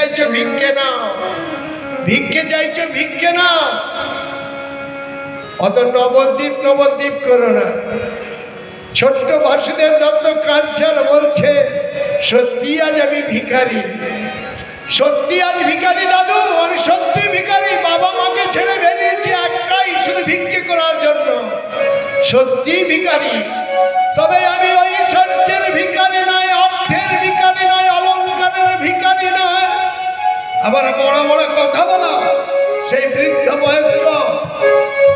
চাইছো ভিক্ষে নাও, ভিক্ষে চাইছো ভিক্ষে নাও। অত নবদ্বীপ নবদ্বীপ করো না। ছোট্ট বাসুদেব দত্ত কাঞ্চার বলছে, সত্যি আজ আমি ভিখারি, সত্যি আজ ভিখারি দাদু, আমি সত্যি ভিখারি। বাবা মাকে ছেড়ে বেরিয়েছি একটাই, শুধু ভিক্ষে করার জন্য। সত্যি ভিখারি, তবে আমি ওই সত্যের ভিখারি নয়, অর্থের ভিখারি নয়, অলঙ্কারের ভিখারি নয়। আবার বড় বড় কথা বলা সেই বৃদ্ধ বয়স্ক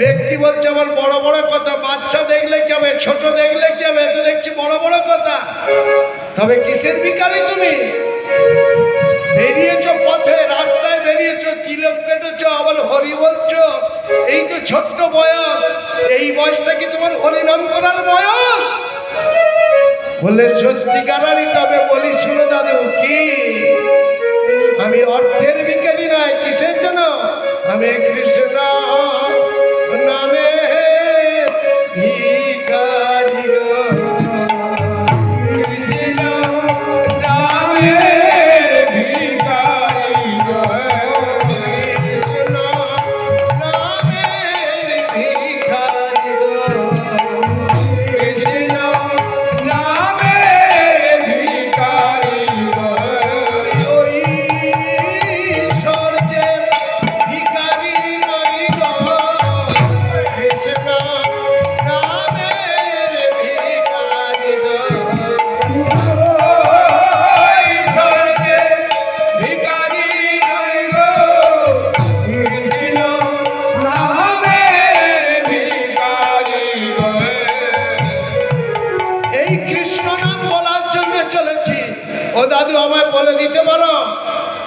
ব্যক্তি বলছে আমার বড় বড় কথা। বাচ্চা দেখলে কি হবে, ছোট দেখলে কি হবে, তো দেখছি বড় বড় কথা। তবে কিসের ভিখারি তুমি? বেরিয়েছো পথে, রাস্তায় বেরিয়েছো, তিলক কেটেছো, আবার হরি বলছো। এই তো ছোট্ট বয়স, এই বয়সটা কি তোমার হরিনাম করার বয়স? বললে সত্যিকারারই। তবে বলি শুনো দাদু, কি আমি অর্থের ভিখারি নয়, কিসের জন্য? আমি কৃষ্ণ নামে ভিখারি গো, কৃষ্ণ নামে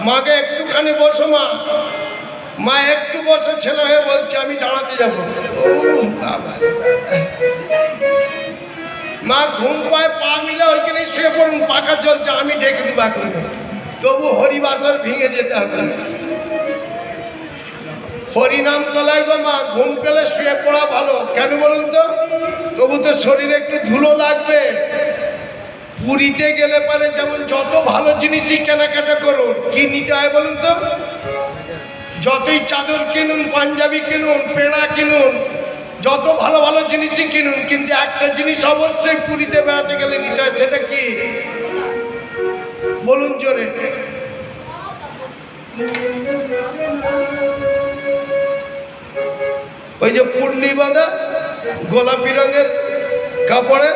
মাকে একটুখানি বসো। মা মা একটু বসে, ছেলে হয়ে বলছে আমি দাঁড়াতে যাবো। মা ঘুম পায়, পা মিলে ওইখানে শুয়ে পড়ুন, পাখা চলছে, আমি ডেকে দেবো এখন। তবু হরিবাসর ভেঙে যেতে হবে। হরিনাম তলায় গো মা, ঘুম পেলে শুয়ে পড়া ভালো। কেন বলুন তো? তবু তো শরীরে একটু ধুলো লাগবে। পুরীতে গেলে পারে যেমন যত ভালো জিনিসই কেনাকাটা করুন, কি নিতে হয় বলুন তো? যতই চাদর কিনুন, পাঞ্জাবি কিনুন, পেড়া কিনুন, যত ভালো ভালো জিনিসই কিনুন, কিন্তু একটা জিনিস অবশ্যই পুরীতে বেড়াতে গেলে নিতে হয়। সেটা কি বলুন জোরে? ওই যে পুডলি বাঁধা গোলাপি রঙের কাপড়ে,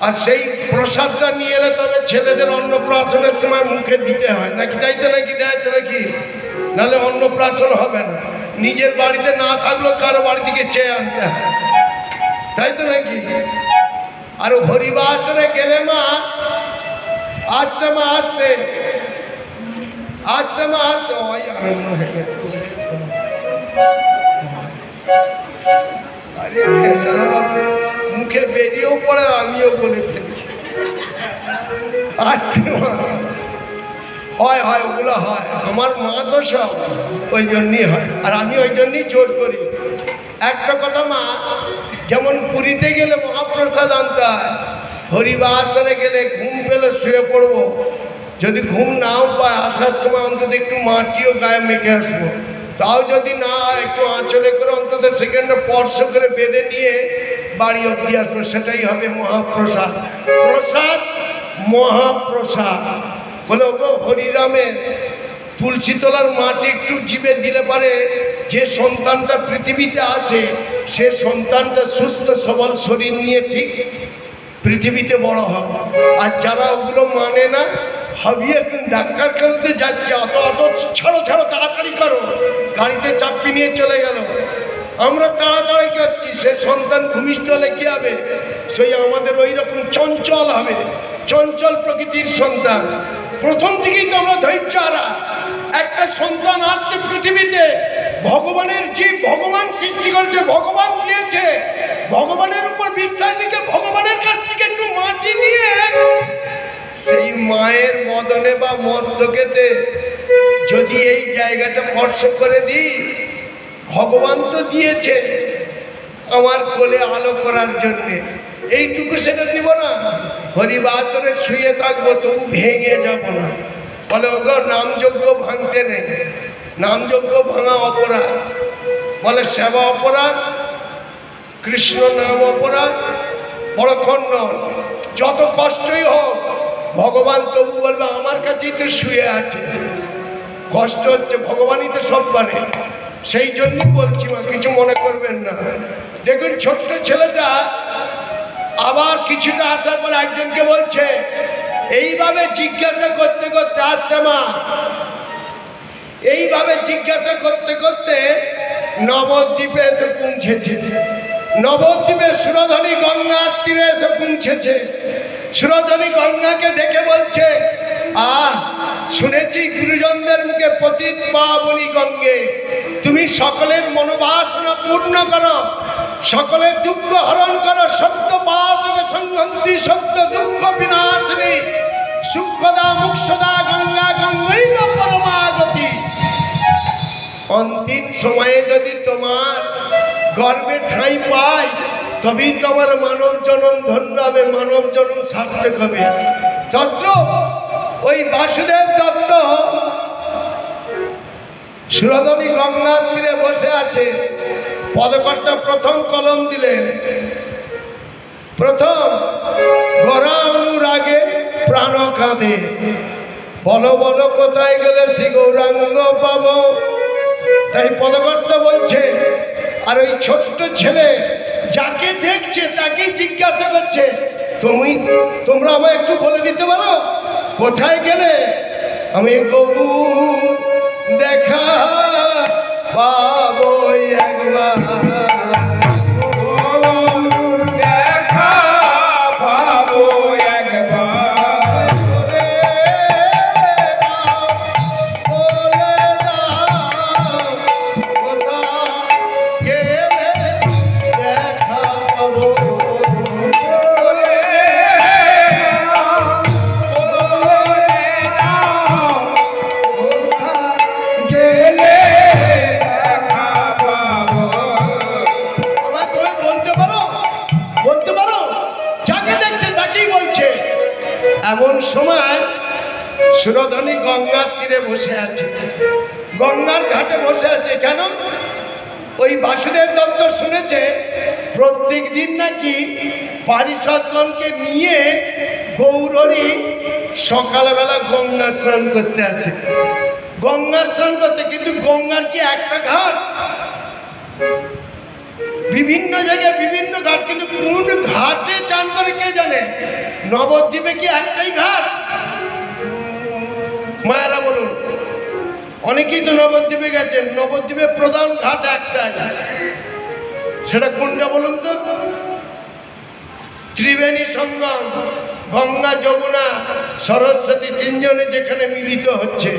আর সেই প্রসাদটা নিয়ে এলে তবে ছেলেদের অন্নপ্রাশনের সময় মুখে দিতে হয় নাকি, তাইতে নাকি, দেয়তো নাকি, নাহলে অন্নপ্রাশন হবে না। নিজের বাড়িতে না থাকলেও কারো বাড়ি থেকে চেয়ে আনতে হয়, তাই তো নাকি? আর হরিবাসরে গেলে মা, আসতে মা, আসতে আসতে মা, আসতে। ওই আনন্দ হয়ে গেছে। আরে মুখে বেরিয়েও পড়ে, আমিও বলে ফেলছি। হয় হয়, ওগুলো হয়। আমার মা তো সব ওই জন্যই হয়, আর আমি ওই জন্যই জোর করি। একটা কথা মা, যেমন পুরীতে গেলে মহাপ্রসাদ আনতে হয়, হরিবাসরে গেলে ঘুম পেলে শুয়ে পড়বো। যদি ঘুম নাও পায়, আসার সময় অন্তত একটু মাটিও গায়ে মেখে আসবো। তাও যদি না হয়, একটু আঁচলে করে অন্তত সেখানে স্পর্শ করে বেঁধে নিয়ে বাড়ি অব্দি আসবো। সেটাই হবে মহাপ্রসাদ। প্রসাদ মহাপ্রসাদ। বলে ওগো হরিরামের তুলসী তলার মাটি একটু জিভে দিলে পারে যে সন্তানটা পৃথিবীতে আসে, সে সন্তানটা সুস্থ সবল শরীর নিয়ে ঠিক পৃথিবীতে বড় হবে। আর যারা ওগুলো মানে না, ভাবি এখন ডাক্তার করতে যাচ্ছে, অত অত ছাড়ো ছাড়ো, তাড়াতাড়ি করো, গাড়িতে চাপি নিয়ে চলে গেল। আমরা তাড়াতাড়ি করছি, সে সন্তান ভূমিষ্ঠ হলে কি হবে? সেই আমাদের ওই রকম চঞ্চল হবে, চঞ্চল প্রকৃতির সন্তান। প্রথম থেকেই তো আমরা ধৈর্য হারা। একটা সন্তান আসছে পৃথিবীতে, ভগবানের জীব, ভগবান সৃষ্টি করেছে, ভগবান দিয়েছে। ভগবানের উপর বিশ্বাস রেখে ভগবানের কাছ থেকে একটু মাটি নিয়ে সেই মায়ের বদনে বা মস্তকেতে যদি এই জায়গাটা স্পর্শ করে দিই, ভগবান তো দিয়েছে আমার কোলে আলো করার জন্যে, এইটুকু সেটা দিব না? হরিবাসরে শুয়ে থাকবো, তবু ভেঙে যাব না। বলে ওগো নামযজ্ঞ ভাঙতে নেই, নামযজ্ঞ ভাঙা অপরাধ। বলে সেবা অপরাধ, কৃষ্ণ নাম অপরাধ, বড় খণ্ডন। যত কষ্টই হোক ভগবান তবু বলবে আমার কাছেই তো শুয়ে আছে, কষ্ট হচ্ছে, ভগবানই তো সব পারে। সেই জন্যই বলছি মা, কিছু মনে করবেন না। দেখুন ছোট্ট ছেলেটা আবার কিছুটা আসার পর একজনকে বলছে, এইভাবে জিজ্ঞাসা করতে করতে, আসতে মা, এইভাবে জিজ্ঞাসা করতে করতে নবদ্বীপে এসে পৌঁছেছে। নবদ্বীপে সুরধনী গঙ্গার তীরে এসে পৌঁছেছে। সুরধনী গঙ্গাকে দেখে বলছে, শুনেছি গুরুজনদের মুখে পতিত পাবনী গঙ্গে, তুমি সকলের মনোবাসনা পূর্ণ করো, সকলের দুঃখ হরণ করো, সত্য পাতক সংহন্তি, সত্য দুঃখ বিনাশিনী, সুখদা মুক্ষদা গঙ্গা গঙ্গৈব পরমাগতি। অন্তিম সময়ে যদি তোমার গর্বে ঠাঁই পায় তবেই তোমার মানব জন্ম ধন্য হবে, মানব জন্ম সার্থক হবে। তত্র ওই বাসুদেব দত্ত সুরধনী গঙ্গার তীরে বসে আছে। পদকর্তা প্রথম কলম দিলেন, প্রথম গড়া অনুরাগে প্রাণ কাঁদে, বলো বলো কোথায় গেলে শ্রী গৌরাঙ্গ পাব। তাই পদকর্তা বলছে, আর ওই ছোট্ট ছেলে যাকে দেখছে তাকেই জিজ্ঞাসা করছে, তোমরা আমায় একটু বলে দিতে পারো কোথায় গেলে আমি গৌর দেখা পাবো একবার। এমন সময় সুরধনী গঙ্গার তীরে বসে আছে, গঙ্গার ঘাটে বসে আছে। কেন? ওই বাসুদেব দত্ত শুনেছে প্রত্যেক দিন নাকি পারিষদগণকে নিয়ে গৌরী সকালবেলা গঙ্গা স্নান করতে আসে, গঙ্গা স্নান করতে। কিন্তু গঙ্গার কি একটা ঘাট? বিভিন্ন জায়গায় বিভিন্ন ঘাট, কিন্তু কোন ঘাটে চান করে কে জানে? নবদ্বীপে কি একটাই ঘাট? মায়েরা বলুন, অনেকেই তো নবদ্বীপে গেছেন, নবদ্বীপের প্রধান ঘাট একটাই, সেটা কোনটা বলুন তো? ত্রিবেণী সঙ্গম, গঙ্গা যমুনা সরস্বতী তিনজনে যেখানে মিলিত হচ্ছে।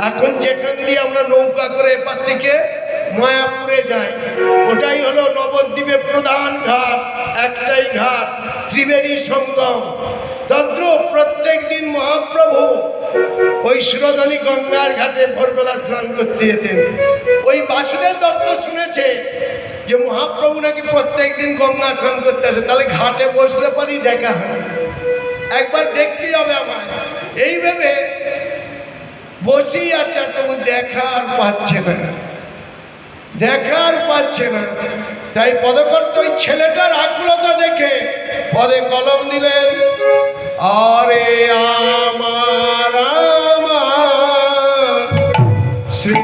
এখন যেখান দিয়ে আমরা নৌকা করে এপার থেকে মায়াপুরে যাই, ওটাই হলো নবদ্বীপের প্রধান ঘাট, একটাই ঘাট, ত্রিবেণী সঙ্গম। তন্ত্র প্রত্যেক দিন মহাপ্রভু ওই সুরধনী গঙ্গার ঘাটে ভোরবেলা স্নান করতে যেতেন। ওই বাসুদেব দত্ত শুনেছে যে মহাপ্রভু নাকি প্রত্যেক দিন গঙ্গা স্নান করতে আসে, তাহলে ঘাটে বসলে পরই দেখা হয়, একবার দেখতেই হবে আমার। এই ভেবে বসেই আছে, তবু দেখা আর পাচ্ছে না, দেখা আর পাচ্ছে না। তাই পদকর্তা ওই ছেলেটার আকুলতা দেখে পদে কলম দিলেন, আরে আমার আমার শ্রী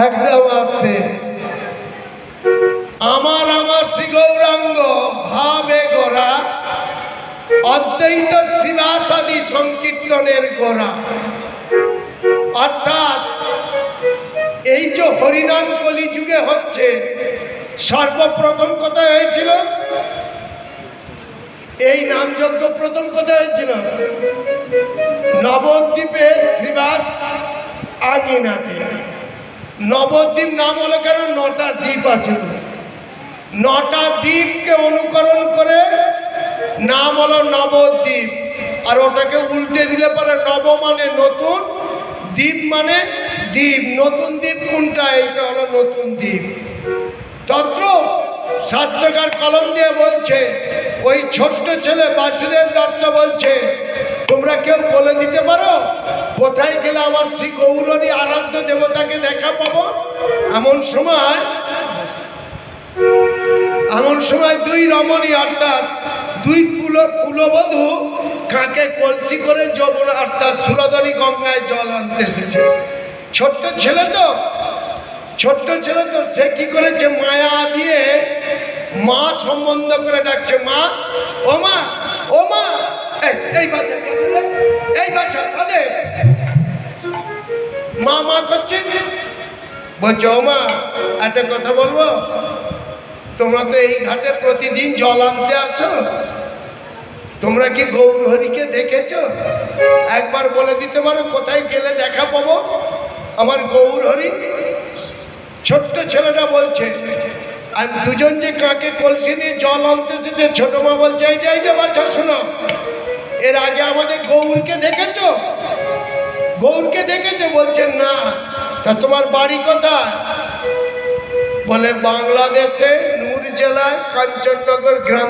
একদম আছে। আমার আমার শ্রী গৌরাঙ্গ ভাবে গোরা, অদ্বৈত শিবাসাদি সংকীর্তনের গোরা। অর্থাৎ এই যে হরিনাম কলিযুগে হচ্ছে, সর্বপ্রথম কথা হয়েছিল এই নামযজ্ঞ, প্রথম কথা হয়েছিল নবদ্বীপে শ্রীবাস আঙিনাতে। নবদ্বীপ নাম হলো কেন? 9টা দ্বীপ আছে, 9টা দ্বীপকে অনুকরণ করে নাম হলো নবদ্বীপ। আর ওটাকে উল্টে দিলে পরে নব মানে নতুন, দ্বীপ মানে দ্বীপ। নতুন দ্বীপ কোনটা? এইটা হলো নতুন দ্বীপ। তত্র শাস্ত্রকার কলম দিয়ে বলছে, ওই ছোট্ট ছেলে বাসুদেব দত্ত বলছে, তোমরা কেউ বলে দিতে পারো কোথায় গেলে আমার শ্রী গৌরী আরাধ্য দেবতাকে দেখা পাবো? এমন সময় দুই রমণী, অর্থাৎ দুই কুলবধূ কাকে কলসি করে যমুনা অর্থাৎ সুরধনী গঙ্গায় জল আনতে এসেছে। ছোট্ট ছেলে তো সে কি করেছে? মায়া দিয়ে মা সম্বন্ধ করে ডাকছে, মা, ও মা, ও মা, এই বাচ্চা কাঁদে, এই বাচ্চা কাঁদে, মা মা করছে। বলছে, ও মা, একটা কথা বলবো, তোমরা তো এই ঘাটে প্রতিদিন জল আনতে আসো, তোমরা কি গৌরহরিকে দেখেছো? একবার বলে দিতে পারো কোথায় গেলে দেখা পাবো আমার গৌরহরি? ছোট্ট ছেলেটা বলছে। আর দুজন যে কাকে কলসি নিয়ে জল আনতে এসেছে, ছোট মা বলছে, এই যে বাচ্চা শোনো, এর আগে আমাদের গৌরকে দেখেছো? গৌরকে দেখেছো? বলছে না। তা তোমার বাড়ি কোথায়? বলে বাংলাদেশে নূর জেলায় কাঞ্চননগর গ্রাম।